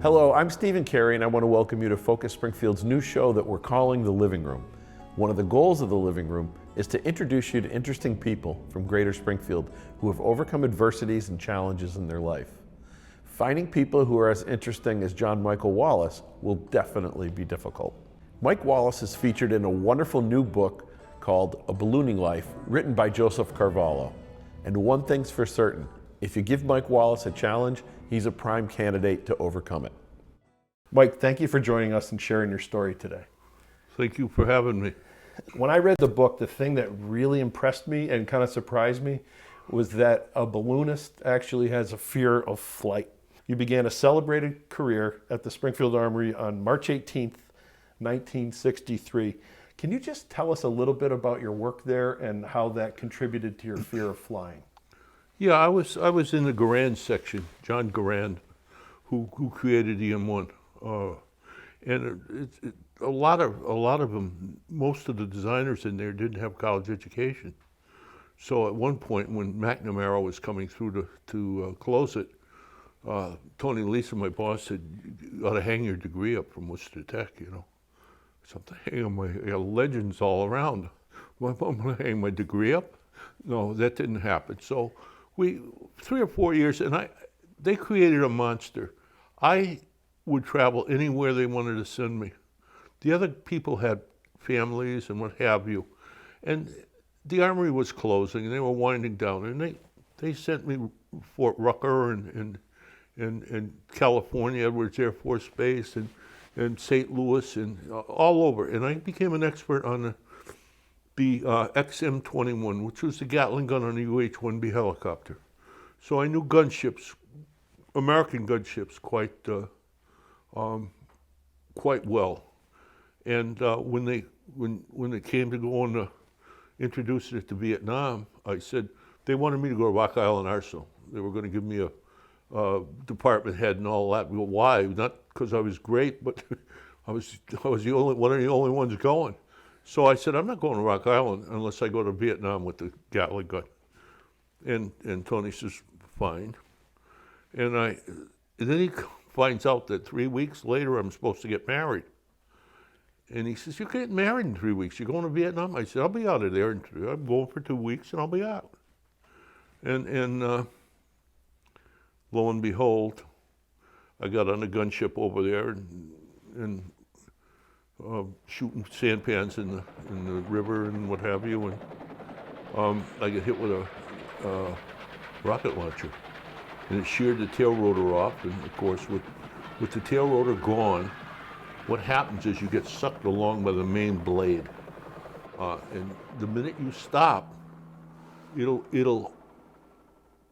Hello, I'm Stephen Cary, and I want to welcome you to Focus Springfield's new show that we're calling The Living Room. One of the goals of The Living Room is to introduce you to interesting people from Greater Springfield who have overcome adversities and challenges in their life. Finding people who are as interesting as John Michael Wallace will definitely be difficult. Mike Wallace is featured in a wonderful new book called A Ballooning Life, written by Joseph Carvalho. And one thing's for certain, if you give Mike Wallace a challenge, he's a prime candidate to overcome it. Mike, thank you for joining us and sharing your story today. Thank you for having me. When I read the book, the thing that really impressed me and kind of surprised me was that a balloonist actually has a fear of flight. You began a celebrated career at the Springfield Armory on March 18th, 1963. Can you just tell us a little bit about your work there and how that contributed to your fear of flying? Yeah, I was in the Garand section, John Garand, who created EM1, and a lot of them, most of the designers in there didn't have college education. So at one point, when McNamara was coming through to close it, Tony Lisa, my boss, said, "You ought to hang your degree up from Worcester Tech, you know." Something hanging my legends all around. I'm going to hang my degree up? No, that didn't happen. So 3 or 4 years, and they created a monster. I would travel anywhere they wanted to send me. The other people had families and what have you. And the Armory was closing and they were winding down. And they sent me Fort Rucker and California, Edwards Air Force Base, and St. Louis, and all over. And I became an expert on the XM-21, which was the Gatling gun on the UH-1B helicopter. So I knew gunships, American gunships, quite well. And when they came to go on to introduce it to Vietnam, I said they wanted me to go to Rock Island Arsenal. They were going to give me a department head and all that. Well, why? Not because I was great, but I was one of the only ones going. So I said, I'm not going to Rock Island unless I go to Vietnam with the Gatling gun. And Tony says, fine. And then he finds out that 3 weeks later I'm supposed to get married. And he says, you're getting married in 3 weeks. You're going to Vietnam? I said, I'll be out of there. I'm going for 2 weeks and I'll be out. And lo and behold, I got on a gunship over there and shooting sandpans in the river and what have you, and I get hit with a rocket launcher, and it sheared the tail rotor off. And of course, with the tail rotor gone, what happens is you get sucked along by the main blade, and the minute you stop, it'll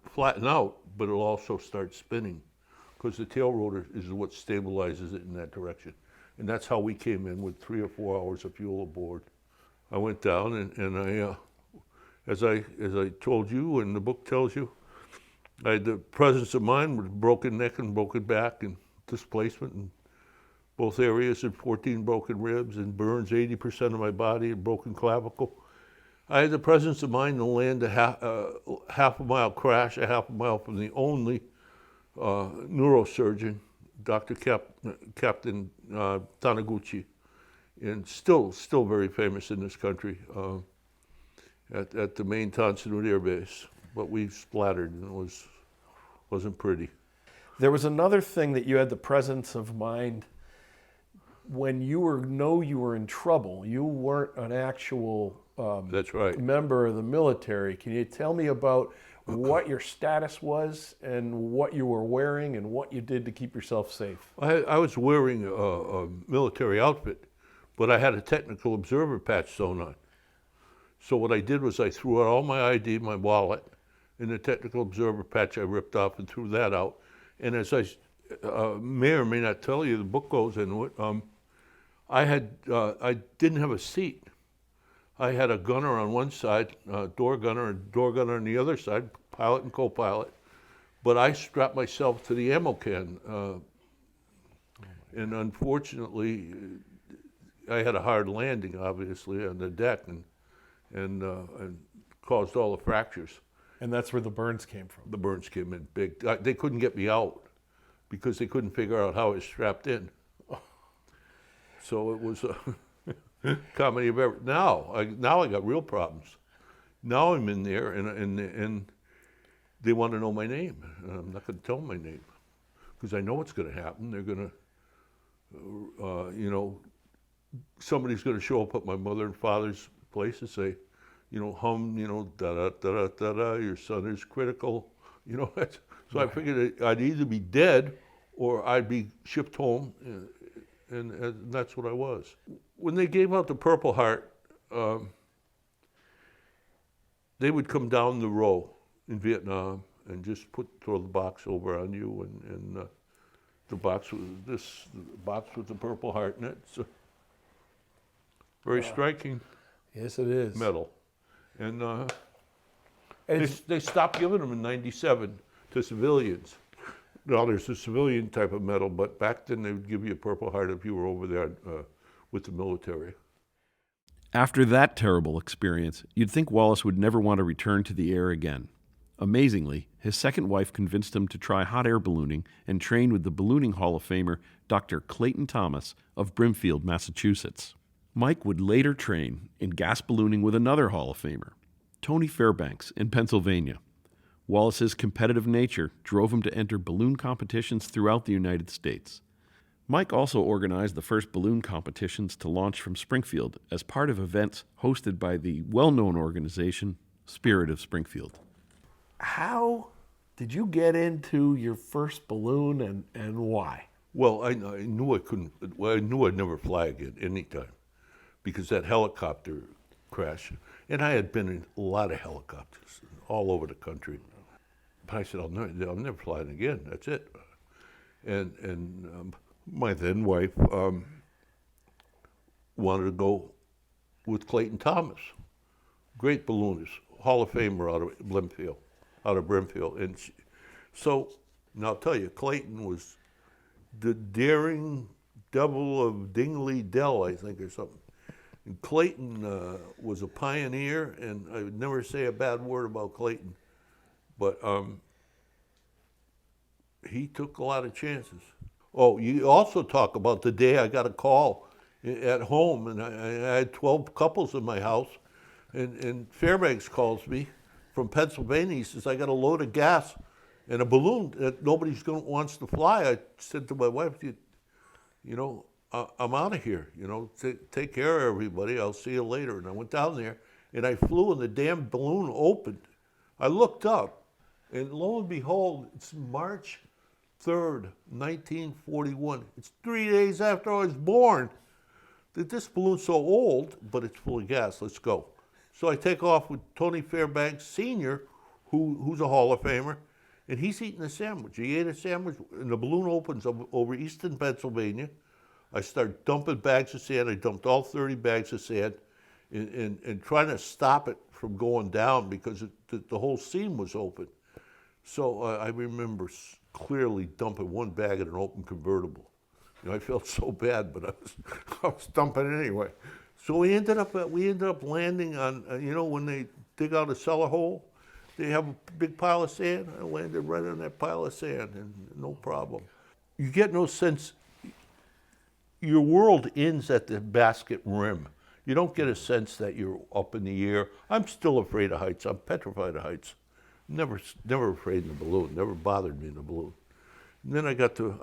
flatten out, but it'll also start spinning, because the tail rotor is what stabilizes it in that direction. And that's how we came in, with 3 or 4 hours of fuel aboard. I went down and I, as I told you and the book tells you, I had the presence of mind with broken neck and broken back and displacement in both areas, and 14 broken ribs and burns 80% of my body, and broken clavicle. I had the presence of mind to land a half a mile crash, a half a mile from the only neurosurgeon, Dr. Captain Taniguchi, and still very famous in this country, at the main Tonsanut Air Base. But we splattered, and it wasn't pretty. There was another thing that you had the presence of mind when you were in trouble. You weren't an actual That's right. member of the military. Can you tell me about what your status was and what you were wearing and what you did to keep yourself safe? I was wearing a military outfit, but I had a technical observer patch sewn on. So what I did was I threw out all my ID, my wallet, and the technical observer patch I ripped off and threw that out. And as I may or may not tell you, the book goes into it, I didn't have a seat. I had a gunner on one side, door gunner, and door gunner on the other side, pilot and co-pilot. But I strapped myself to the ammo can. And unfortunately, I had a hard landing, obviously, on the deck, and caused all the fractures. And that's where the burns came from. The burns came in big. They couldn't get me out. because they couldn't figure out how it was strapped in. So it was a comedy of errors. Now I got real problems. Now I'm in there and they want to know my name. I'm not going to tell them my name because I know what's going to happen. They're going to, somebody's going to show up at my mother and father's place and say, da da da da da, your son is critical. So I figured I'd either be dead or I'd be shipped home, and that's what I was. When they gave out the Purple Heart, they would come down the row in Vietnam and just throw the box over on you, and the box with the Purple Heart in it. It's a very striking. Yes, it is. Medal, and they stopped giving them in '97 to civilians. Now there's a civilian type of medal, but back then they would give you a Purple Heart if you were over there with the military. After that terrible experience, you'd think Wallace would never want to return to the air again. Amazingly, his second wife convinced him to try hot air ballooning and train with the Ballooning Hall of Famer Dr. Clayton Thomas of Brimfield, Massachusetts. Mike would later train in gas ballooning with another Hall of Famer, Tony Fairbanks in Pennsylvania. Wallace's competitive nature drove him to enter balloon competitions throughout the United States. Mike also organized the first balloon competitions to launch from Springfield as part of events hosted by the well-known organization Spirit of Springfield. How did you get into your first balloon and why? Well, I knew I couldn't. Well, I knew I'd never fly again anytime because that helicopter crash, and I had been in a lot of helicopters all over the country. But I said, I'll never fly it again. That's it. And my then wife wanted to go with Clayton Thomas, great balloonist, Hall of Famer out of Brimfield. And so, now I'll tell you, Clayton was the daring devil of Dingley Dell, I think, or something. And Clayton was a pioneer, and I would never say a bad word about Clayton, but he took a lot of chances. Oh, you also talk about the day I got a call at home, and I had 12 couples in my house, and Fairbanks calls me from Pennsylvania. He says, I got a load of gas and a balloon that nobody's wants to fly. I said to my wife, I'm out of here. Take care of everybody. I'll see you later. And I went down there, and I flew, and the damn balloon opened. I looked up, and lo and behold, it's March 3rd, 1941. It's 3 days after I was born. This balloon's so old, but it's full of gas. Let's go. So I take off with Tony Fairbanks Sr., who's a Hall of Famer, and he's eating a sandwich. He ate a sandwich, and the balloon opens over eastern Pennsylvania. I start dumping bags of sand. I dumped all 30 bags of sand and trying to stop it from going down because the whole seam was open. So I remember clearly dumping one bag in an open convertible. I felt so bad, but I was dumping it anyway. So we ended up landing on, when they dig out a cellar hole, they have a big pile of sand. I landed right on that pile of sand, and no problem. You get no sense. Your world ends at the basket rim. You don't get a sense that you're up in the air. I'm still afraid of heights. I'm petrified of heights. Never afraid in the balloon. Never bothered me in the balloon. And then I got to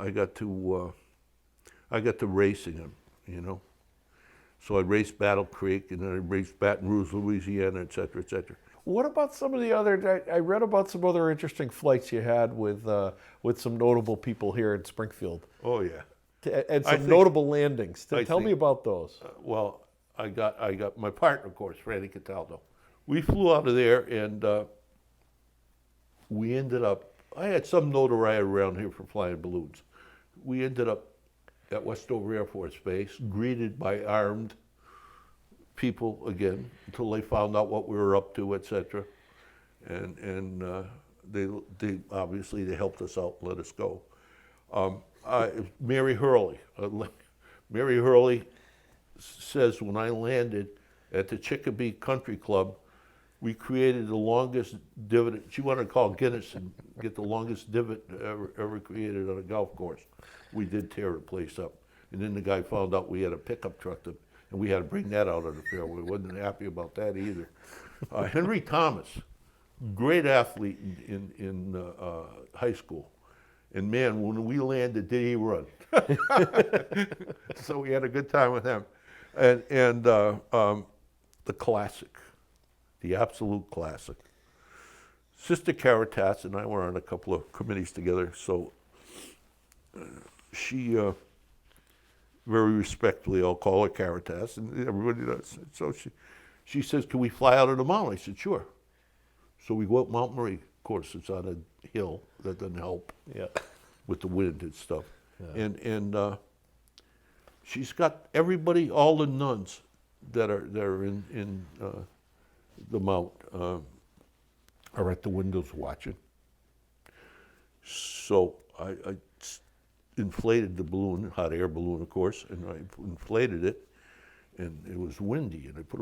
racing them, So I raced Battle Creek, and then I raced Baton Rouge, Louisiana, et cetera, et cetera. What about some of the other? I read about some other interesting flights you had with some notable people here in Springfield. Oh yeah, and some notable landings. Tell me about those. Well, I got my partner, of course, Randy Cataldo. We flew out of there, and we ended up. I had some notoriety around here for flying balloons. We ended up at Westover Air Force Base, greeted by armed people again until they found out what we were up to, etc. And they obviously they helped us out, let us go. Mary Hurley says when I landed at the Chicopee Country Club, we created the longest divot. She wanted to call Guinness and get the longest divot ever created on a golf course. We did tear the place up. And then the guy found out we had a pickup truck, and we had to bring that out of the fairway. Wasn't happy about that either. Henry Thomas, great athlete in high school. And man, when we landed, did he run? So we had a good time with him. And the classic, the absolute classic. Sister Caritas and I were on a couple of committees together, so she, very respectfully, I'll call her Caritas, and everybody does. So she says, can we fly out of the mountain? I said, sure. So we go up Mount Marie. Of course, it's on a hill. That doesn't help with the wind and stuff. Yeah. And she's got everybody, all the nuns that are in the mount are at the windows watching. So I inflated the balloon, hot air balloon, of course, and I inflated it, and it was windy, and I put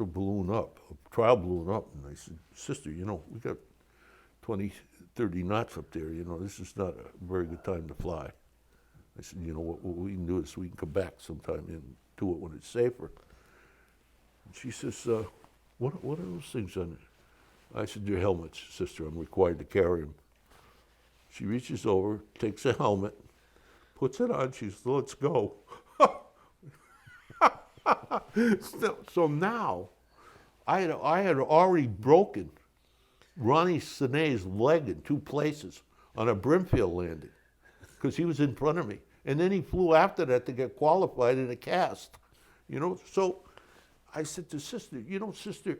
a balloon up, a trial balloon up, and I said, sister, you know, we got 20, 30 knots up there, you know, this is not a very good time to fly. I said, you know, what we can do is we can come back sometime and do it when it's safer. And she says, what are those things on it? I said, they're helmets, sister, I'm required to carry them. She reaches over, takes a helmet, puts it on, she says, let's go. So now, I had already broken Ronnie Senez's leg in 2 places on a Brimfield landing, because he was in front of me. And then he flew after that to get qualified in a cast, you know? So I said to sister, you know, sister,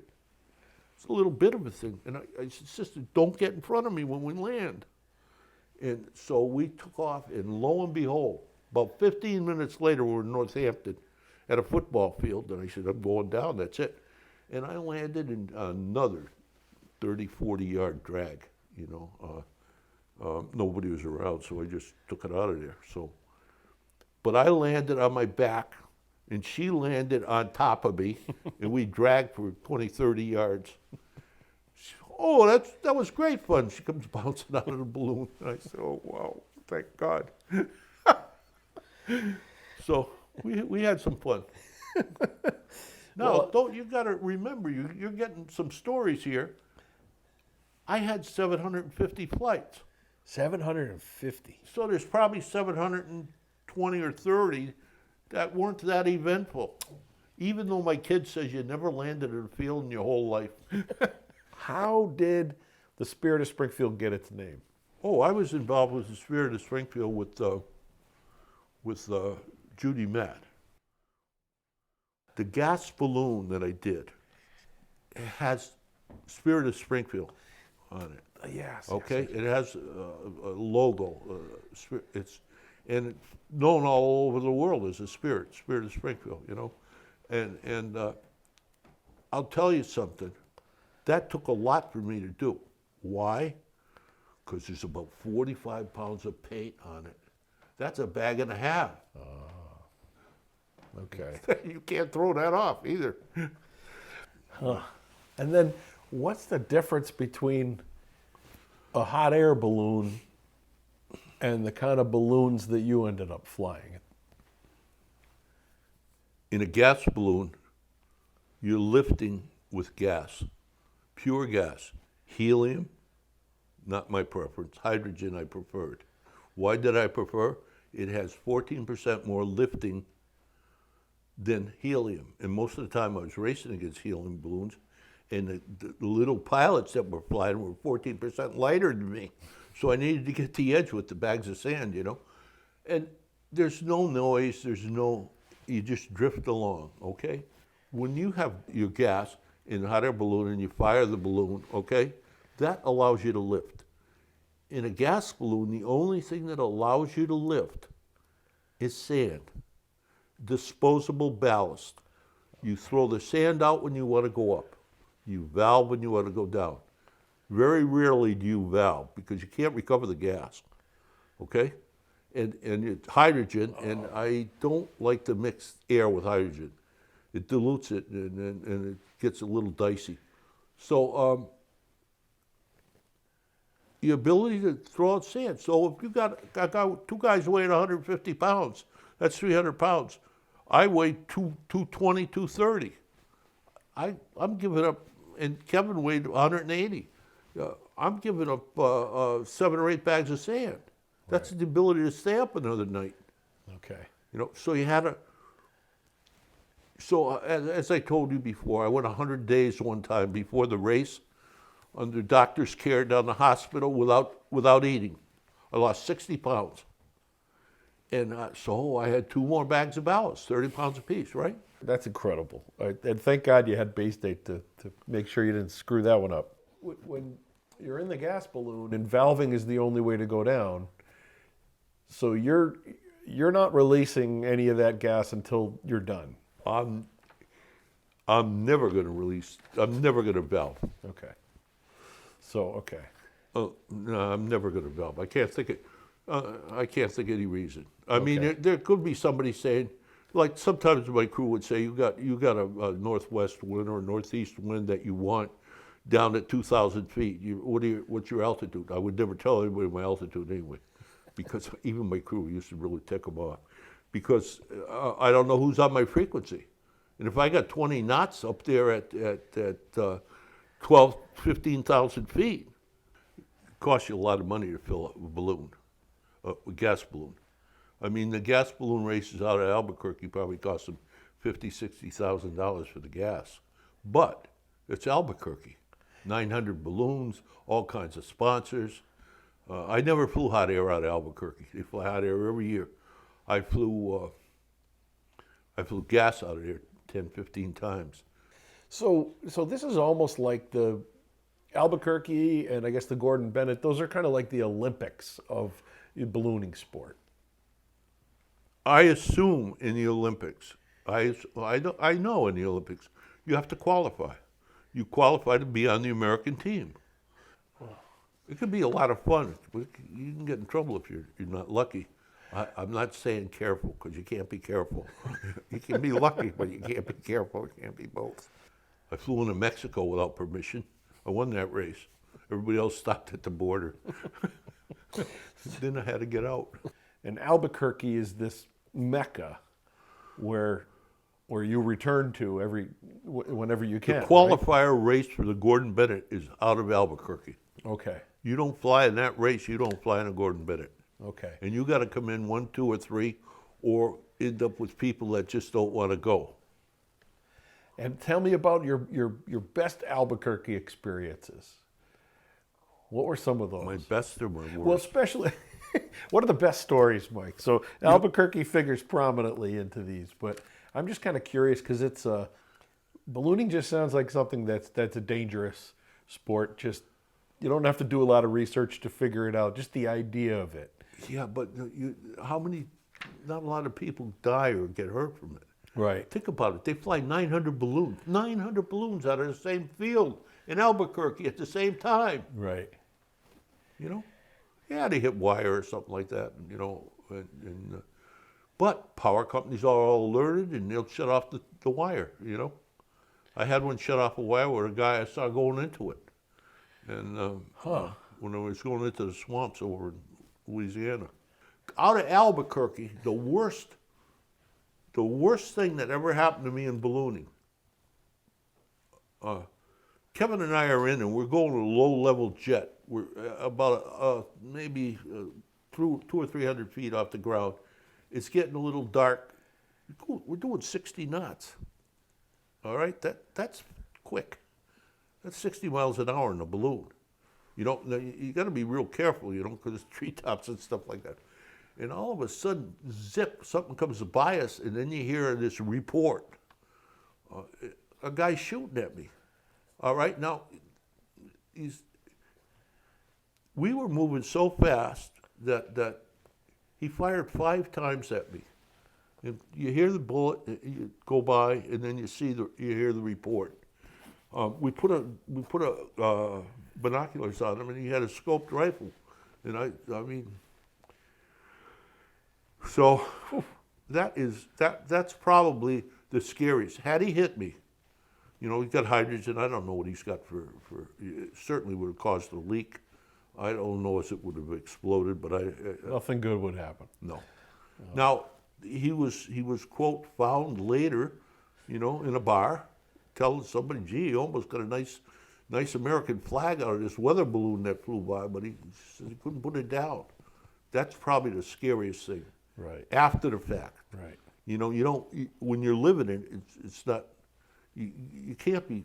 it's a little bit of a thing. And I said, sister, don't get in front of me when we land. And so we took off, and lo and behold, about 15 minutes later, we were in Northampton at a football field, and I said, I'm going down, that's it. And I landed in another 30, 40-yard drag, you know. Nobody was around, so I just took it out of there. So, but I landed on my back, and she landed on top of me, and we dragged for 20, 30 yards. Oh, that was great fun. She comes bouncing out of the balloon. And I said, oh, wow, thank God. So we had some fun. Now, you got to remember, you're getting some stories here. I had 750 flights. 750. So there's probably 720 or 30 that weren't that eventful. Even though my kid says you never landed in a field in your whole life. How did the Spirit of Springfield get its name? Oh, I was involved with the Spirit of Springfield with Judy Matt. The gas balloon that I did has Spirit of Springfield on it. Yes. Okay, yes. It has a logo. It's known all over the world as a Spirit of Springfield. You know, and I'll tell you something. That took a lot for me to do. Why? Because there's about 45 pounds of paint on it. That's a bag and a half. Okay. You can't throw that off either. Huh. And then what's the difference between a hot air balloon and the kind of balloons that you ended up flying? In a gas balloon, you're lifting with gas. Pure gas. Helium, not my preference. Hydrogen I preferred. Why did I prefer? It has 14% more lifting than helium. And most of the time I was racing against helium balloons, and the little pilots that were flying were 14% lighter than me. So I needed to get the edge with the bags of sand, you know. And there's no noise, you just drift along, okay? When you have your gas in a hot air balloon and you fire the balloon, okay, that allows you to lift. In a gas balloon, the only thing that allows you to lift is sand, disposable ballast. You throw the sand out when you want to go up. You valve when you want to go down. Very rarely do you valve because you can't recover the gas, okay? And it's hydrogen, and I don't like to mix air with hydrogen. It dilutes it, and it gets a little dicey. So the ability to throw out sand. So if you got two guys weighing 150 pounds, that's 300 pounds. I weigh 220, 230. I'm giving up, and Kevin weighed 180. I'm giving up 7 or 8 bags of sand. That's the ability to stay up another night. Okay. You know, so you had to. So as I told you before, I went 100 days one time before the race, under doctor's care down the hospital without eating. I lost 60 pounds. And so I had 2 more bags of ballast, 30 pounds apiece, right? That's incredible. And thank God you had base date to make sure you didn't screw that one up. When you're in the gas balloon and valving is the only way to go down, so you're not releasing any of that gas until you're done. I'm never going to release. I'm never going to valve. Okay. So okay. No, I'm never going to valve. I can't think any reason. I mean, there could be somebody saying, like sometimes my crew would say, you got a northwest wind or northeast wind that you want down at 2,000 feet. What's your altitude? I would never tell anybody my altitude anyway, because even my crew used to really tick them off, because I don't know who's on my frequency, and if I got 20 knots up there at 12, 15,000 feet, it costs you a lot of money to fill up a balloon, a gas balloon. I mean, the gas balloon races out of Albuquerque probably cost them $50,000, $60,000 for the gas. But it's Albuquerque. 900 balloons, all kinds of sponsors. I never flew hot air out of Albuquerque. They fly hot air every year. I flew gas out of there 10, 15 times. So this is almost like the Albuquerque and I guess the Gordon Bennett. Those are kind of like the Olympics of ballooning sport. I assume in the Olympics, I know in the Olympics, you have to qualify. You qualify to be on the American team. It could be a lot of fun, but you can get in trouble if you're not lucky. I'm not saying careful, because you can't be careful. You can be lucky, but you can't be careful. You can't be both. I flew into Mexico without permission. I won that race. Everybody else stopped at the border. Then I had to get out. And Albuquerque is this mecca where you return to whenever you can. The qualifier race for the Gordon Bennett is out of Albuquerque. Okay. You don't fly in that race, you don't fly in a Gordon Bennett. Okay. And you got to come in 1, 2, or 3, or end up with people that just don't want to go. And tell me about your best Albuquerque experiences. What were some of those? My best or my worst? Well, especially, what are the best stories, Mike? So Albuquerque figures prominently into these, but I'm just kind of curious because it's ballooning just sounds like something that's a dangerous sport. Just you don't have to do a lot of research to figure it out. Just the idea of it. Yeah, but not a lot of people die or get hurt from it. Right. Think about it. They fly 900 balloons. 900 balloons out of the same field in Albuquerque at the same time. Right. You know? Yeah, they hit wire or something like that, you know. But power companies are all alerted, and they'll shut off the wire, you know. I had one shut off a wire where a guy I saw going into it. And when I was going into the swamps over in Louisiana. Out of Albuquerque, the worst thing that ever happened to me in ballooning, Kevin and I are in, and we're going to a low-level jet. We're about maybe 200 or 300 feet off the ground. It's getting a little dark. We're doing 60 knots. All right, that's quick. That's 60 miles an hour in a balloon. You got to be real careful, you know, because there's treetops and stuff like that. And all of a sudden, zip, something comes by us, and then you hear this report. A guy shooting at me. All right, now, we were moving so fast that he fired 5 times at me. And you hear the bullet you go by, and then you hear the report. We put binoculars on him, and he had a scoped rifle, and I mean, so that's probably the scariest. Had he hit me, You know, he's got hydrogen. I don't know what he's got for it certainly would have caused a leak. I don't know if it would have exploded, but Nothing good would happen. no. Now, he was quote, found later, you know, in a bar, telling somebody, gee, he almost got a nice American flag out of this weather balloon that flew by, but he said he couldn't put it down. That's probably the scariest thing. Right. After the fact. Right. You know, when you're living it, it's not, you can't be,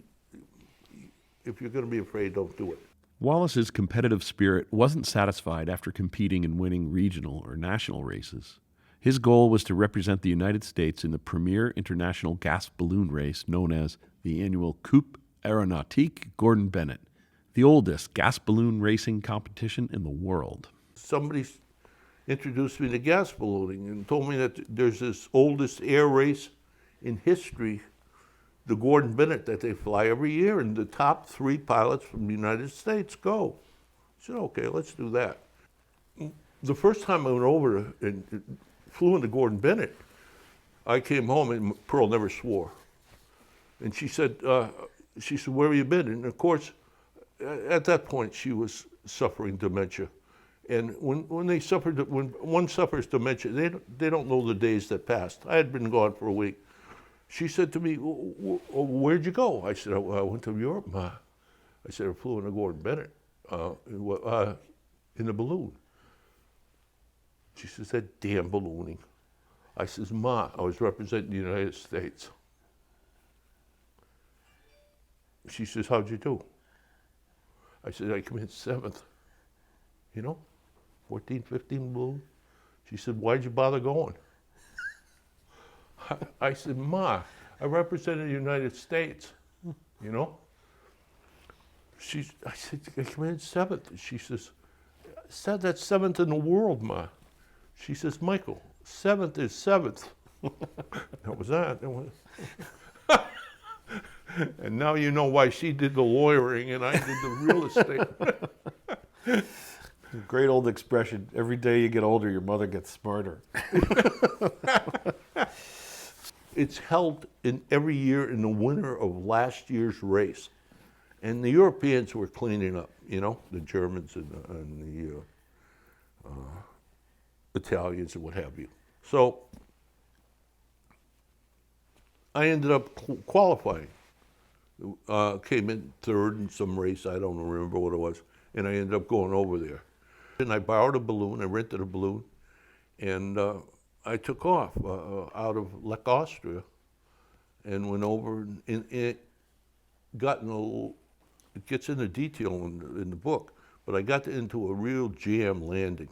if you're going to be afraid, don't do it. Wallace's competitive spirit wasn't satisfied after competing and winning regional or national races. His goal was to represent the United States in the premier international gas balloon race known as the annual Coupe Aéronautique Gordon Bennett, the oldest gas balloon racing competition in the world. Somebody introduced me to gas ballooning and told me that there's this oldest air race in history, the Gordon Bennett, that they fly every year, and the top 3 pilots from the United States go. I said, okay, let's do that. The first time I went over and flew into Gordon Bennett, I came home and Pearl never swore. And she said, where have you been? And of course, at that point, she was suffering dementia. And when one suffers dementia, they don't know the days that passed. I had been gone for a week. She said to me, where'd you go? I said, I went to Europe, Ma. I said, I flew into Gordon Bennett in the balloon. She says, that damn ballooning. I says, Ma, I was representing the United States. She says, how'd you do? I said, I came in 7th. You know, 14, 15 balloon. She said, why'd you bother going? I said, Ma, I represented the United States, you know? I said, I came in 7th. She says, that's 7th in the world, Ma. She says, Michael, 7th is 7th. That was that. And now you know why she did the lawyering and I did the real estate. Great old expression. Every day you get older, your mother gets smarter. It's held every year in the winter of last year's race. And the Europeans were cleaning up, you know, the Germans and the Italians and what have you. So I ended up qualifying. Came in 3rd in some race, I don't remember what it was, and I ended up going over there. And I borrowed a balloon, I rented a balloon, and I took off out of Lech, Austria, and went over, and it gets into detail in the book, but I got into a real jam landing.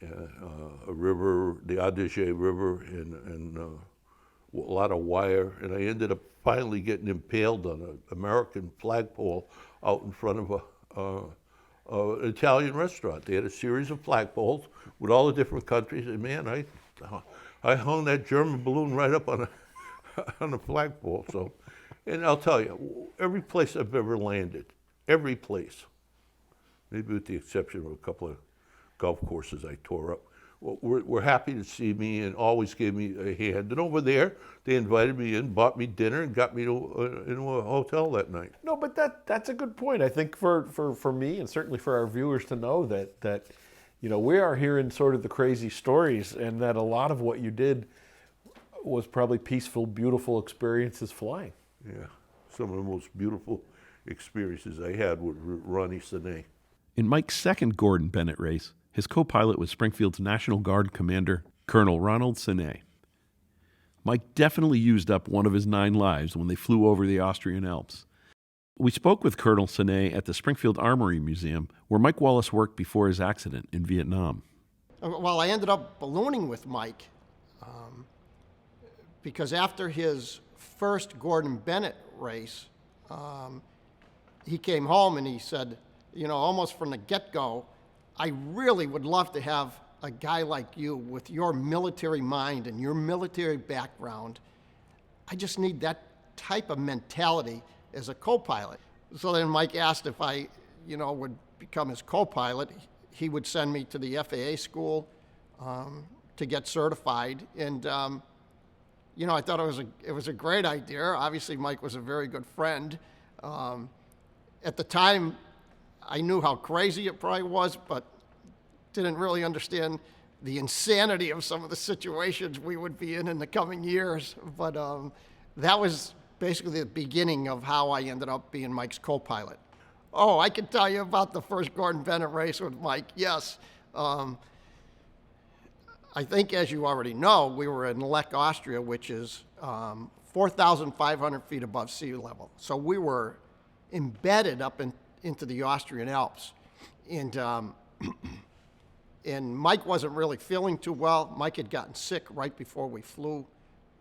A river, the Adige River, and a lot of wire, and I ended up finally getting impaled on an American flagpole out in front of an Italian restaurant. They had a series of flagpoles with all the different countries, and man, I hung that German balloon right up on a flagpole. So, and I'll tell you, every place I've ever landed, every place, maybe with the exception of a couple of golf courses I tore up, were happy to see me and always gave me a hand. And over there, they invited me in, bought me dinner, and got me into a hotel that night. No, but that's a good point. I think for me and certainly for our viewers to know that you know, we are hearing sort of the crazy stories, and that a lot of what you did was probably peaceful, beautiful experiences flying. Yeah, some of the most beautiful experiences I had with Ronnie Senez. In Mike's second Gordon Bennett race, his co-pilot was Springfield's National Guard commander, Colonel Ronald Senez. Mike definitely used up one of his 9 lives when they flew over the Austrian Alps. We spoke with Colonel Senez at the Springfield Armory Museum, where Mike Wallace worked before his accident in Vietnam. Well, I ended up ballooning with Mike because after his first Gordon Bennett race, he came home and he said, you know, almost from the get-go, I really would love to have a guy like you with your military mind and your military background. I just need that type of mentality as a co-pilot. So then Mike asked if I, you know, would become his co-pilot. He would send me to the FAA school to get certified. And I thought it was a great idea. Obviously, Mike was a very good friend. At the time, I knew how crazy it probably was, but didn't really understand the insanity of some of the situations we would be in the coming years. But that was basically the beginning of how I ended up being Mike's co-pilot. Oh, I can tell you about the first Gordon Bennett race with Mike. Yes. I think, as you already know, we were in Lech, Austria, which is 4,500 feet above sea level. So we were embedded up into the Austrian Alps. And Mike wasn't really feeling too well. Mike had gotten sick right before we flew.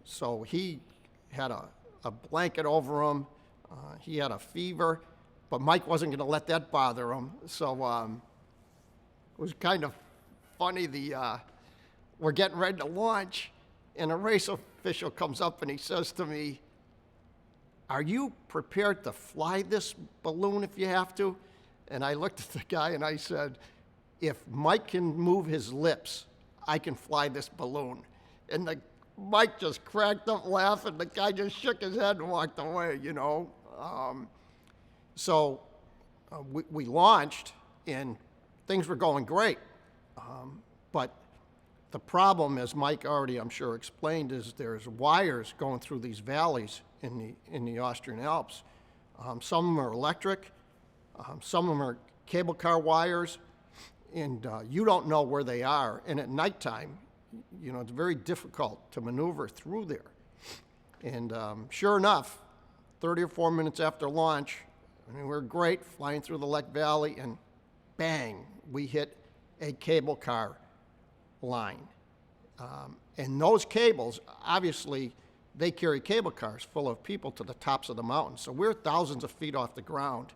So he had a blanket over him. He had a fever. But Mike wasn't going to let that bother him. So it was kind of funny. We're getting ready to launch, and a race official comes up and he says to me, "Are you prepared to fly this balloon if you have to?" And I looked at the guy and I said, "If Mike can move his lips, I can fly this balloon." And Mike just cracked up laughing. The guy just shook his head and walked away, So we launched, and things were going great. But the problem, as Mike already, I'm sure, explained, is there's wires going through these valleys in the Austrian Alps. Some of them are electric, some of them are cable car wires, and you don't know where they are. And at nighttime, it's very difficult to maneuver through there. And sure enough, 30 or 4 minutes after launch, we were great flying through the Lech Valley, and bang, we hit a cable car line. And those cables, obviously, they carry cable cars full of people to the tops of the mountains. So we're thousands of feet off the ground,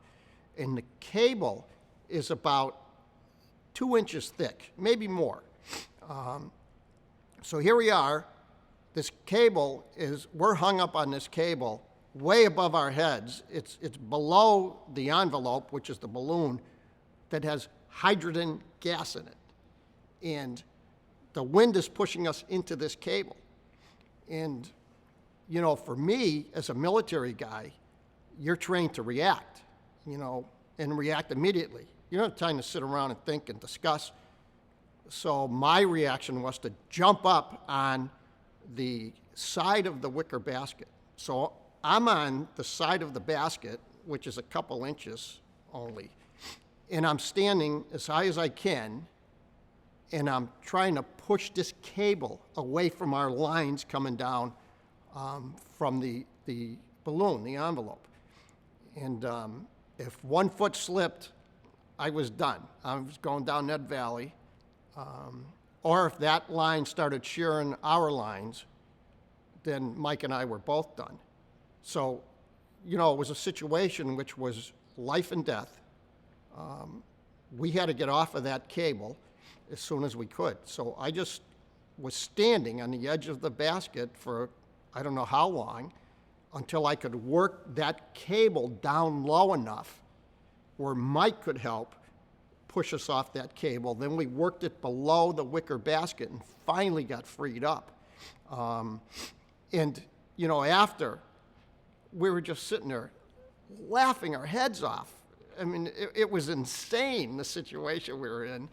and the cable is about 2 inches thick, maybe more. So here we are. This cable we're hung up on this cable way above our heads. It's below the envelope, which is the balloon, that has hydrogen gas in it. And the wind is pushing us into this cable. And, for me, as a military guy, you're trained to react, and react immediately. You don't have time to sit around and think and discuss. So my reaction was to jump up on the side of the wicker basket. So I'm on the side of the basket, which is a couple inches only, and I'm standing as high as I can, and I'm trying to push this cable away from our lines coming down from the balloon, the envelope. And if one foot slipped, I was done. I was going down that valley. Or if that line started shearing our lines, then Mike and I were both done. So, it was a situation which was life and death. We had to get off of that cable as soon as we could. So I just was standing on the edge of the basket for I don't know how long until I could work that cable down low enough where Mike could help push us off that cable. Then we worked it below the wicker basket and finally got freed up. After, we were just sitting there laughing our heads off. I mean, it was insane, the situation we were in.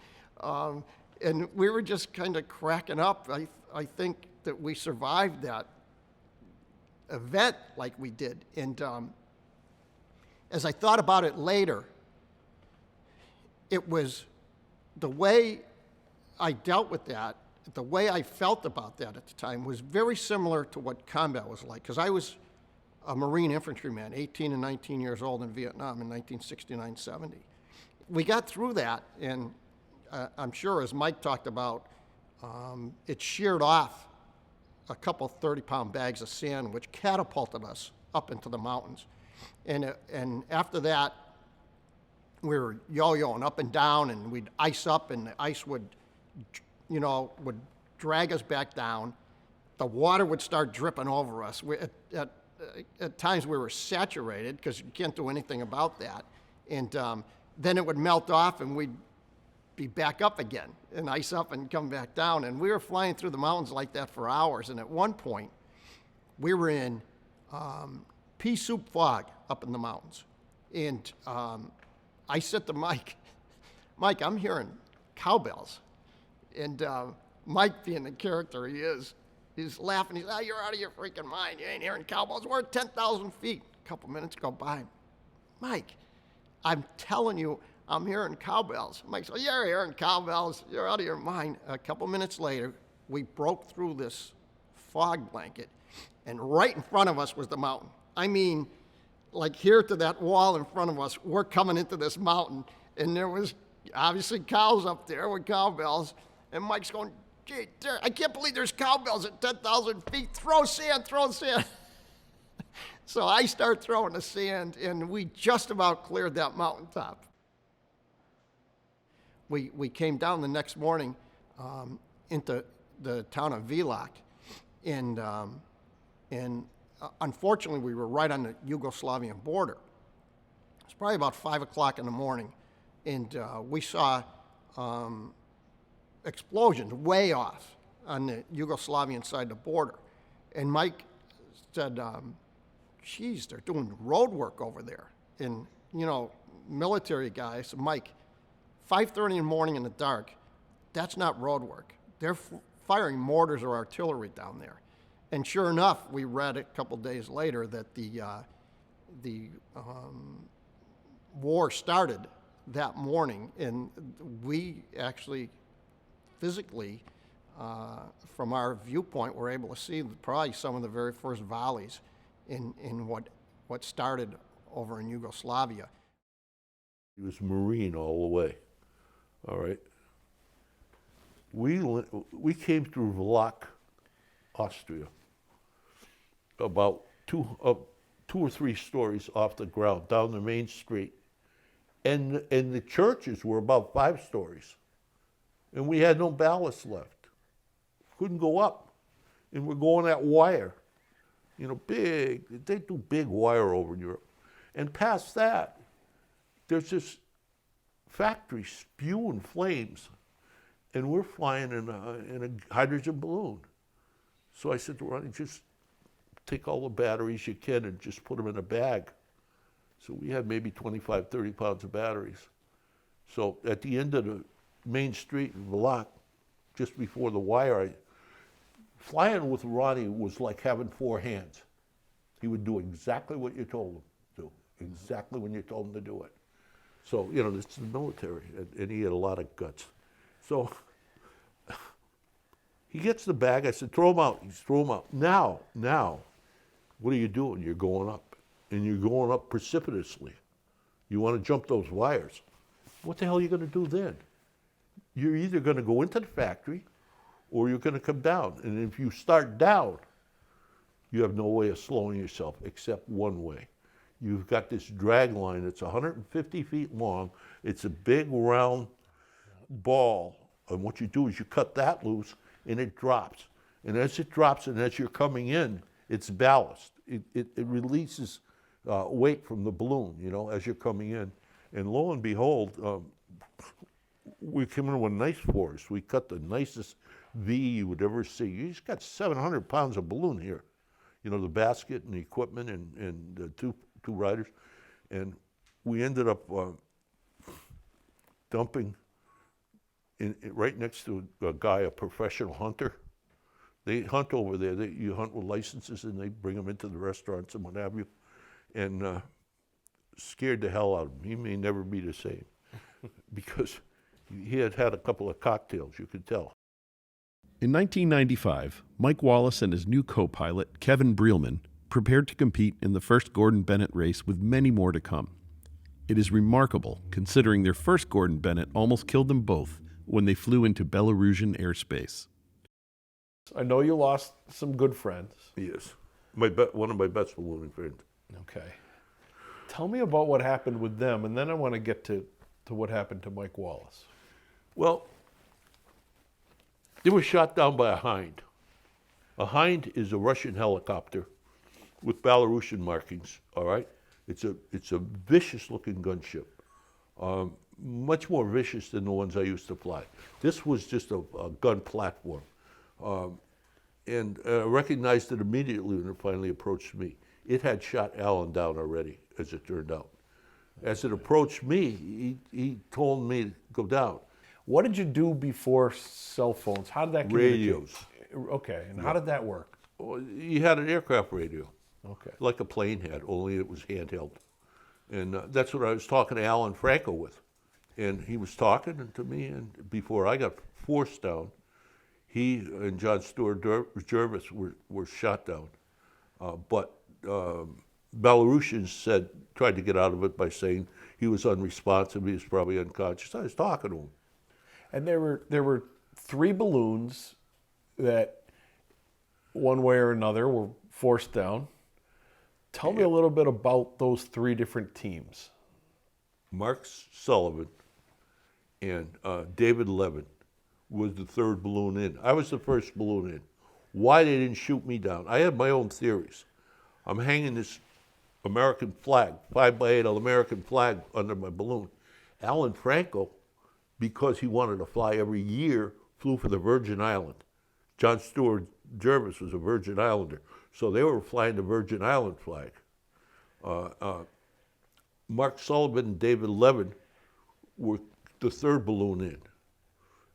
And we were just kind of cracking up. I think that we survived that event like we did. And as I thought about it later, it was the way I dealt with that, the way I felt about that at the time was very similar to what combat was like, because I was a Marine infantryman, 18 and 19 years old in Vietnam in 1969-70. We got through that, and I'm sure, as Mike talked about, it sheared off a couple 30-pound bags of sand, which catapulted us up into the mountains. And after that, we were yo-yoing up and down, and we'd ice up, and the ice would drag us back down. The water would start dripping over us. At times we were saturated because you can't do anything about that. And then it would melt off, and we'd be back up again and ice up and come back down. And we were flying through the mountains like that for hours. And at one point, we were in pea soup fog up in the mountains. And I said to Mike, Mike, I'm hearing cowbells. And Mike, being the character he is, he's laughing. He's, you're out of your freaking mind. You ain't hearing cowbells. We're at 10,000 feet. A couple minutes go by. Mike, I'm telling you, I'm hearing cowbells. Mike said, you're hearing cowbells. You're out of your mind. A couple minutes later, we broke through this fog blanket, and right in front of us was the mountain. I mean, like here to that wall in front of us, we're coming into this mountain, and there was obviously cows up there with cowbells, and Mike's going, gee, I can't believe there's cowbells at 10,000 feet. Throw sand, throw sand. So I start throwing the sand, and we just about cleared that mountaintop. We came down the next morning into the town of Vlak, and unfortunately we were right on the Yugoslavian border. It's probably about 5 o'clock in the morning, and we saw explosions way off on the Yugoslavian side of the border. And Mike said, geez, they're doing road work over there. And, you know, military guy said, Mike, 5:30 in the morning in the dark, that's not road work. They're firing mortars or artillery down there. And sure enough, we read a couple days later that the war started that morning, and we actually physically, from our viewpoint, were able to see probably some of the very first volleys in what started over in Yugoslavia. He was Marine all the way, all right? We came through Vlak, Austria, about two or three stories off the ground, down the main street. And the churches were about 5 stories. And we had no ballast left. Couldn't go up. And we're going at wire. You know, they do big wire over in Europe. And past that, there's this factory spewing flames. And we're flying in a hydrogen balloon. So I said to Ronnie, just take all the batteries you can and just put them in a bag. So we had maybe 25, 30 pounds of batteries. So at the end of the main street in Vlak, just before the wire, flying with Ronnie was like having 4 hands. He would do exactly what you told him to, exactly when you told him to do it. So, you know, it's the military, and he had a lot of guts. So he gets the bag. I said, throw him out. He's throw him out. Now, what are you doing? You're going up. And you're going up precipitously. You want to jump those wires. What the hell are you going to do then? You're either going to go into the factory or you're going to come down. And if you start down, you have no way of slowing yourself except one way. You've got this drag line that's 150 feet long. It's a big round ball. And what you do is you cut that loose and it drops. And as it drops and as you're coming in, it's ballast. It releases weight from the balloon, you know, as you're coming in. And lo and behold, we came in with nice force. We cut the nicest V you would ever see. You just got 700 pounds of balloon here. You know, the basket and the equipment and the two riders. And we ended up dumping right next to a guy, a professional hunter. They hunt over there. You hunt with licenses, and they bring them into the restaurants and what have you. And scared the hell out of him. He may never be the same because he had had a couple of cocktails, you could tell. In 1995, Mike Wallace and his new co-pilot, Kevin Brielman, prepared to compete in the first Gordon Bennett race with many more to come. It is remarkable, considering their first Gordon Bennett almost killed them both when they flew into Belarusian airspace. I know you lost some good friends. Yes. One of my best ballooning friends. Okay. Tell me about what happened with them, and then I want to get to what happened to Mike Wallace. Well, they were shot down by a Hind. A Hind is a Russian helicopter with Belarusian markings, all right? It's a vicious-looking gunship, much more vicious than the ones I used to fly. This was just a gun platform. and recognized it immediately when it finally approached me. It had shot Alan down already, as it turned out. As it approached me, he told me to go down. What did you do before cell phones? How did that communicate? Radios. Okay, and how did that work? Well, you had an aircraft radio, Okay. like a plane had, only it was handheld. And that's what I was talking to Alan Franco with. And he was talking to me, and before I got forced down, he and John Stewart Jervis were shot down. But Belarusians tried to get out of it by saying he was unresponsive, he was probably unconscious. I was talking to him. And there were 3 balloons that, one way or another, were forced down. Tell me a little bit about those 3 different teams. Mark Sullivan and David Levin was the 3rd balloon in. I was the 1st balloon in. Why they didn't shoot me down? I had my own theories. I'm hanging this American flag, 5x8 American flag under my balloon. Alan Franco, because he wanted to fly every year, flew for the Virgin Island. John Stewart Jervis was a Virgin Islander, so they were flying the Virgin Island flag. Mark Sullivan and David Levin were the 3rd balloon in.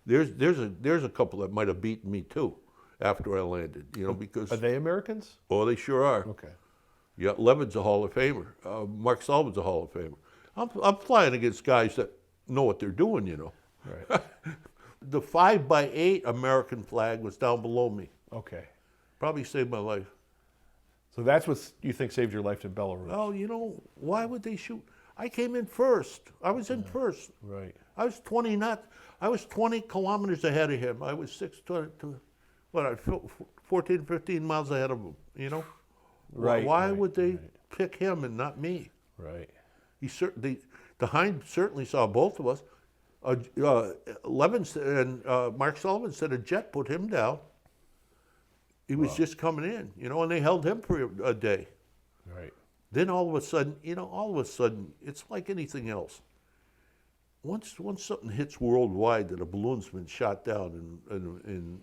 There's a couple that might have beaten me too after I landed, because Are they Americans? oh, they sure are. Okay. Yeah, Levin's a Hall of Famer. Mark Sullivan's a Hall of Famer. I'm flying against guys that know what they're doing, Right. The 5x8 American flag was down below me. Okay. Probably saved my life. So that's what you think saved your life in Belarus? Oh, why would they shoot? I came in first. I was in first. Right. I was 20 kilometers ahead of him. I was 14, 15 miles ahead of him, Right. Why right, would they right, pick him and not me? Right. The Hind certainly saw both of us. Levin and Mark Sullivan said a jet put him down. He was just coming in, and they held him for a day. Right. Then all of a sudden, it's like anything else. Once something hits worldwide that a balloon's been shot down in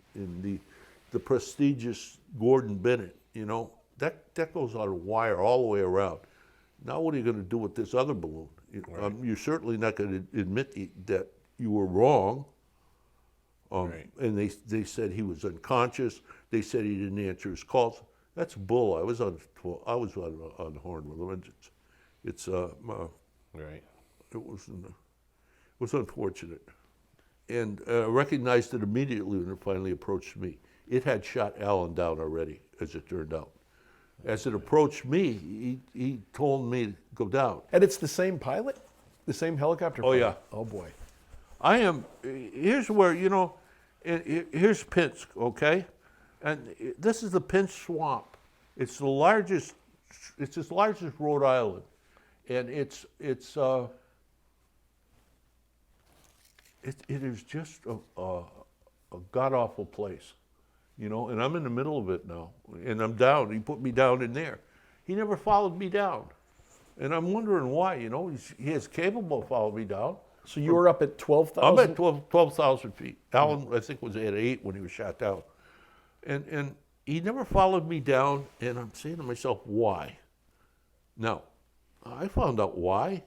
the prestigious Gordon Bennett, that goes on a wire all the way around. Now what are you going to do with this other balloon? Right. You're certainly not going to admit that you were wrong. Right. And they said he was unconscious. They said he didn't answer his calls. That's bull. I was on the horn with them. Right. It was unfortunate, and recognized it immediately when it finally approached me. It had shot Alan down already, as it turned out. As it approached me, he told me to go down. And it's the same pilot? The same helicopter pilot? yeah. Oh, boy. Here's where, here's Pinsk, okay? And this is the Pinsk Swamp. It's as large as Rhode Island. And it is just a god-awful place, and I'm in the middle of it now, and I'm down. He put me down in there. He never followed me down, and I'm wondering why, he is capable of following me down. So you were up at 12,000? I'm at 12,000 feet. Alan, I think, was at 8 when he was shot down. And he never followed me down, and I'm saying to myself, why? Now, I found out why.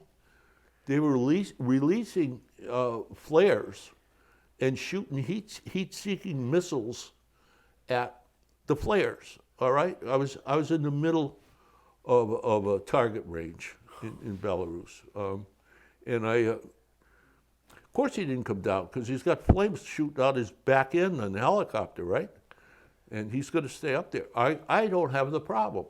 They were releasing flares and shooting heat-seeking missiles at the flares. All right, I was in the middle of a target range in Belarus, and of course he didn't come down because he's got flames shooting out his back end on the helicopter, right? And he's going to stay up there. I don't have the problem,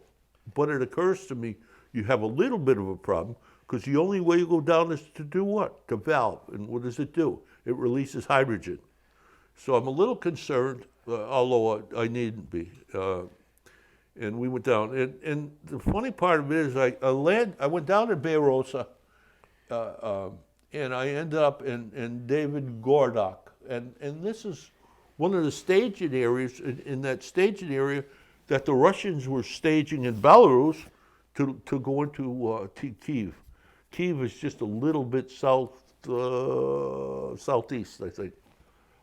but it occurs to me you have a little bit of a problem. Because the only way you go down is to do what? To valve. And what does it do? It releases hydrogen. So I'm a little concerned, although I needn't be. And we went down. And the funny part of it is I went down to Berosa, and I ended up in David Gordok. And this is one of the staging areas, in that staging area that the Russians were staging in Belarus to go into Kyiv. Kyiv is just a little bit southeast, I think,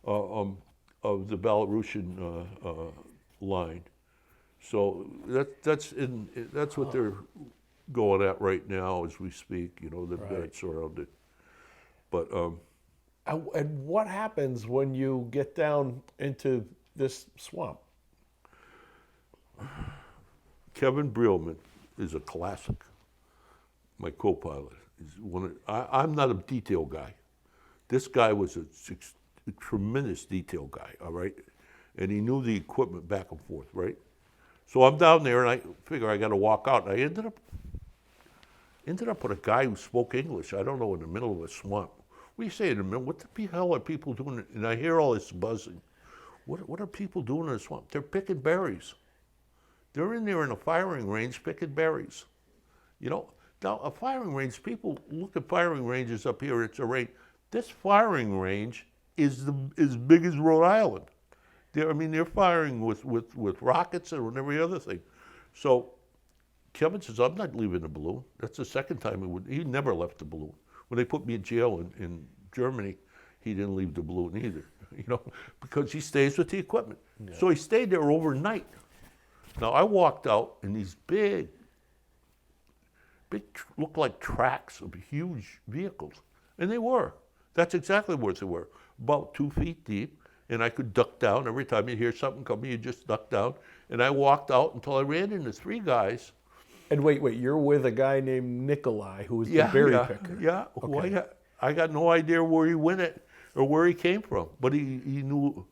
of the Belarusian line. So that's what they're going at right now as we speak. You know, they've got it surrounded. But And what happens when you get down into this swamp? Kevin Brielman is a classic. My co-pilot. I'm not a detail guy. This guy was a tremendous detail guy, all right? And he knew the equipment back and forth, right? So I'm down there and I figure I got to walk out. And I ended up with a guy who spoke English, I don't know, in the middle of a swamp. What do you say in the middle? What the hell are people doing? And I hear all this buzzing. What are people doing in the swamp? They're picking berries. They're in there in a firing range picking berries. You know, now a firing range, people look at firing ranges up here, it's a range. This firing range is as big as Rhode Island. They're firing with rockets and every other thing. So Kevin says, I'm not leaving the balloon. That's the second time he never left the balloon. When they put me in jail in Germany, he didn't leave the balloon either, you know, because he stays with the equipment. Yeah. So he stayed there overnight. Now I walked out and these big, looked like tracks of huge vehicles. And they were. That's exactly what they were. About 2 feet deep. And I could duck down. Every time you hear something coming, you just duck down. And I walked out until I ran into 3 guys. And wait, you're with a guy named Nikolai, who was the berry picker. Yeah, okay. I got no idea where he went it or where he came from. But he knew.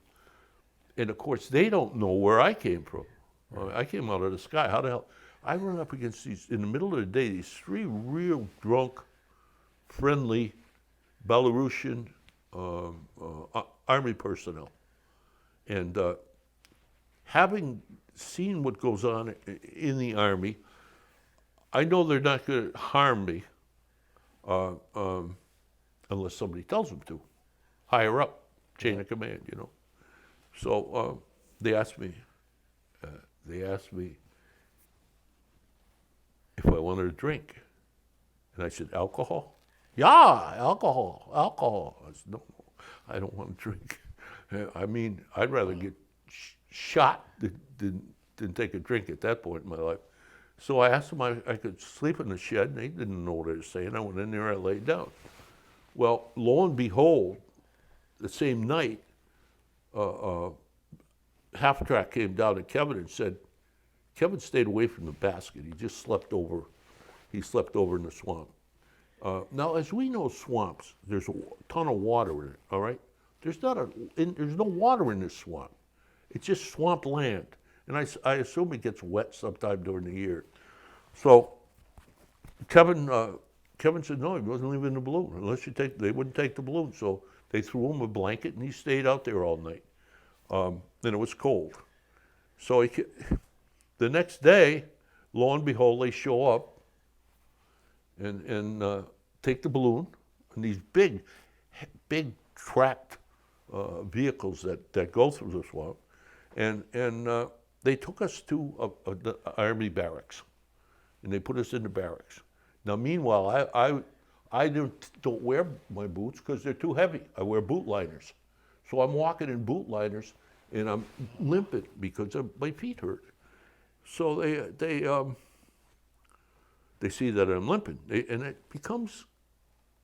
And of course, they don't know where I came from. Right. I came out of the sky. How the hell? I run up against these, in the middle of the day, these 3 real drunk, friendly Belarusian Army personnel. And having seen what goes on in the Army, I know they're not going to harm me unless somebody tells them to. Higher up, chain of command, you know. So they asked me if I wanted a drink. And I said, alcohol? Yeah, alcohol. I said, no, I don't want to drink. I mean, I'd rather get shot than take a drink at that point in my life. So I asked them if I could sleep in the shed, and they didn't know what I was saying. I went in there, I laid down. Well, lo and behold, the same night, half-track came down to Kevin and said, Kevin stayed away from the basket. He just slept over. He slept over in the swamp. Now, as we know, swamps, there's a ton of water in it, all right? There's no water in this swamp. It's just swamp land. And I assume it gets wet sometime during the year. So Kevin said, no, he wasn't leaving the balloon unless they wouldn't take the balloon. So they threw him a blanket and he stayed out there all night. And it was cold. So the next day, lo and behold, they show up and take the balloon, and these big tracked vehicles that go through the swamp, and they took us to the Army barracks, and they put us in the barracks. Now, meanwhile, I don't wear my boots because they're too heavy. I wear boot liners, so I'm walking in boot liners, and I'm limping because my feet hurt. So they see that I'm limping, and it becomes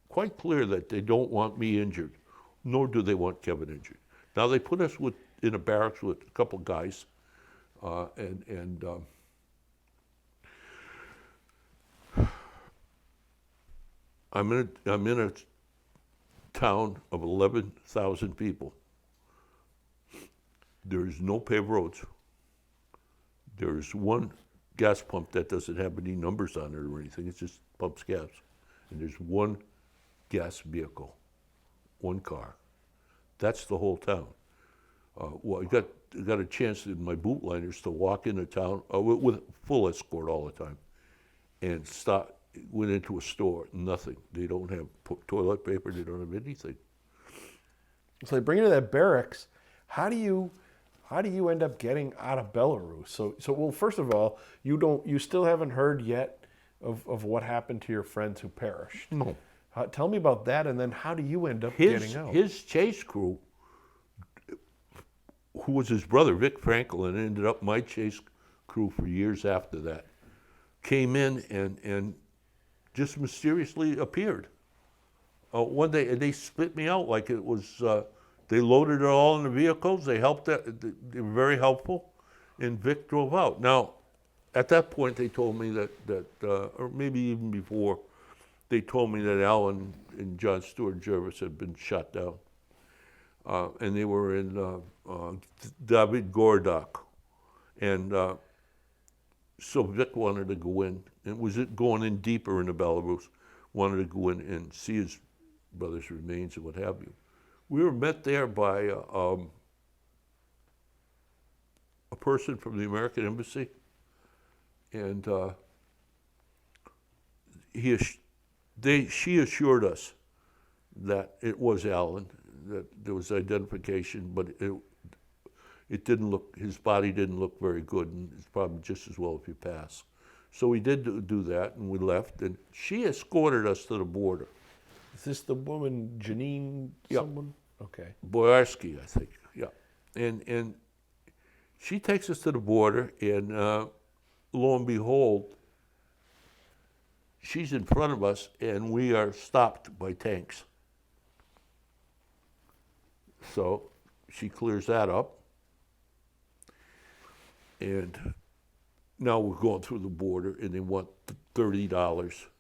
quite clear that they don't want me injured, nor do they want Kevin injured. Now they put us in a barracks with a couple guys, and I'm in a town of 11,000 people. There's no paved roads. There's one gas pump that doesn't have any numbers on it or anything. It just pumps gas. And there's one gas vehicle, one car. That's the whole town. Well, I got a chance in my boot liners to walk into town with full escort all the time, and went into a store. Nothing. They don't have toilet paper. They don't have anything. So they bring you to that barracks. How do you end up getting out of Belarus? So well, first of all, you still haven't heard yet of what happened to your friends who perished. No. Tell me about that, and then how do you end up getting out? His chase crew, who was his brother, Vic Franklin, ended up my chase crew for years after that, came in and just mysteriously appeared. One day, and they spit me out like it was, they loaded it all in the vehicles, they helped, they were very helpful, and Vic drove out. Now, at that point, they told me that or maybe even before, they told me that Alan and John Stewart Jervis had been shot down. And they were in David Gordak. And so Vic wanted to go in, and was it going in deeper into Belarus, wanted to go in and see his brother's remains and what have you. We were met there by a person from the American Embassy, and she assured us that it was Alan, that there was identification, but it didn't look, his body didn't look very good, and it's probably just as well if you pass. So we did do that, and we left, and she escorted us to the border. Is this the woman, Janine, Yep. someone? Okay. Boyarsky, I think, yeah. And she takes us to the border, and lo and behold, she's in front of us, and we are stopped by tanks. So she clears that up, and now we're going through the border, and they want $30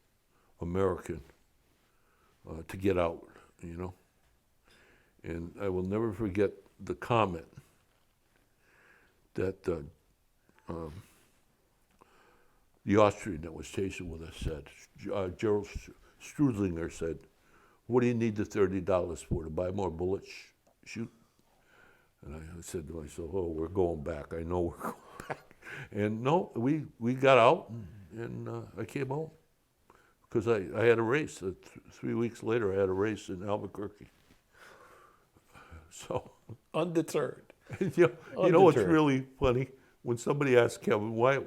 American to get out, you know. And I will never forget the comment that the Austrian that was chasing with us said, Gerald Strudlinger said, "What do you need the $30 for? To buy more bullets? Shoot." And I said to myself, "Oh, we're going back. I know we're going back." And no, we got out, and I came home. Because I had a race. 3 weeks later, I had a race in Albuquerque. So, Undeterred. you know what's really funny? When somebody asked Kevin, why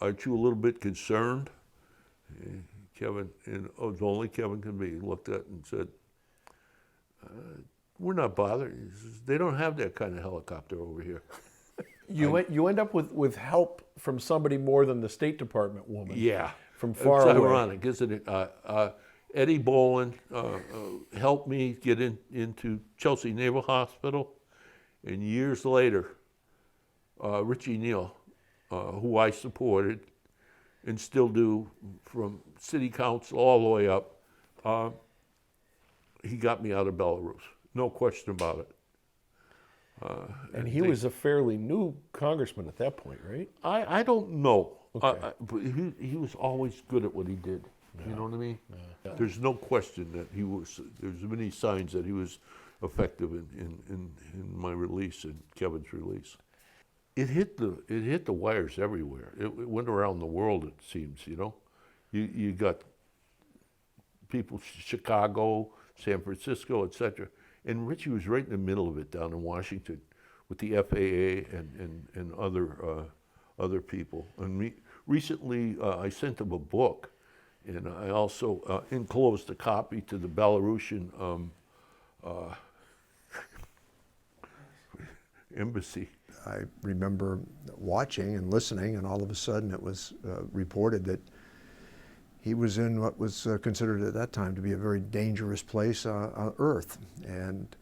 aren't you a little bit concerned? Kevin, and it was only Kevin can be, looked at and said, "We're not bothered. He says, they don't have that kind of helicopter over here." You end up with help from somebody more than the State Department woman. Yeah. From far it's away. ironic, isn't it? Eddie Boland helped me get into Chelsea Naval Hospital, and years later, Richie Neal, who I supported and still do from city council all the way up, he got me out of Belarus, no question about it. And he was a fairly new congressman at that point, right? I don't know. Okay. But he was always good at what he did. Yeah. You know what I mean? Yeah. There's no question that he was. There's many signs that he was effective in my release and Kevin's release. It hit the wires everywhere. It went around the world. It seems. You know, you got people, Chicago, San Francisco, etc. And Richie was right in the middle of it down in Washington with the FAA and other people. And recently, I sent him a book, and I also enclosed a copy to the Belarusian embassy. I remember watching and listening, and all of a sudden it was reported that he was in what was considered at that time to be a very dangerous place on Earth. And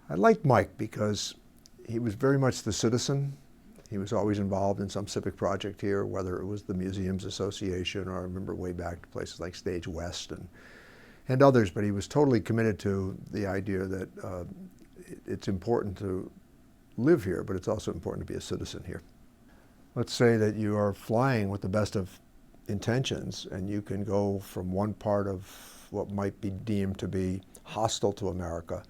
I liked Mike because he was very much the citizen. He was always involved in some civic project here, whether it was the Museums Association, or I remember way back to places like Stage West and others, but he was totally committed to the idea that it's important to live here, but it's also important to be a citizen here. Let's say that you are flying with the best of intentions, and you can go from one part of what might be deemed to be hostile to America.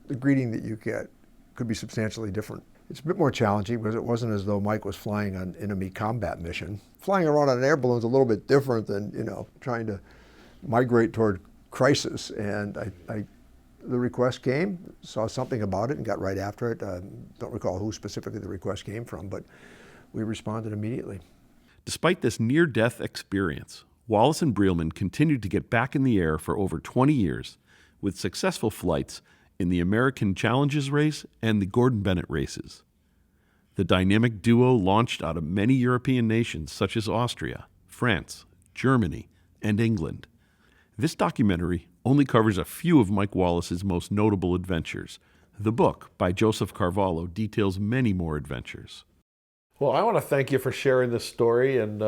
The greeting that you get could be substantially different. It's a bit more challenging because it wasn't as though Mike was flying on enemy combat mission. Flying around on an air balloon is a little bit different than, you know, trying to migrate toward crisis. And the request came, saw something about it and got right after it. Don't recall who specifically the request came from, but we responded immediately. Despite this near-death experience, Wallace and Brielman continued to get back in the air for over 20 years with successful flights in the American Challenges race and the Gordon Bennett races. The dynamic duo launched out of many European nations such as Austria, France, Germany, and England. This documentary only covers a few of Mike Wallace's most notable adventures. The book by Joseph Carvalho details many more adventures. Well, I want to thank you for sharing this story, and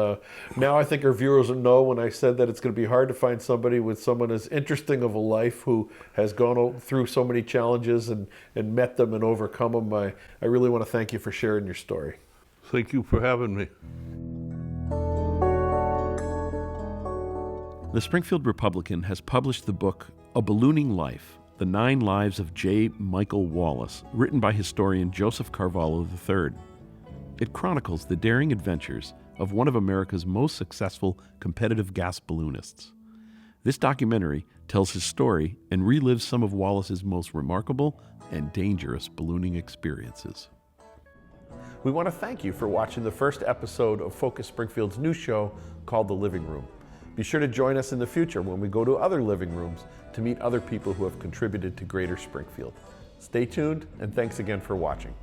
now I think our viewers will know when I said that it's going to be hard to find somebody with someone as interesting of a life who has gone through so many challenges and met them and overcome them. I really want to thank you for sharing your story. Thank you for having me. The Springfield Republican has published the book A Ballooning Life, The 9 Lives of J. Michael Wallace, written by historian Joseph Carvalho III. It chronicles the daring adventures of one of America's most successful competitive gas balloonists. This documentary tells his story and relives some of Wallace's most remarkable and dangerous ballooning experiences. We want to thank you for watching the first episode of Focus Springfield's new show called The Living Room. Be sure to join us in the future when we go to other living rooms to meet other people who have contributed to Greater Springfield. Stay tuned, and thanks again for watching.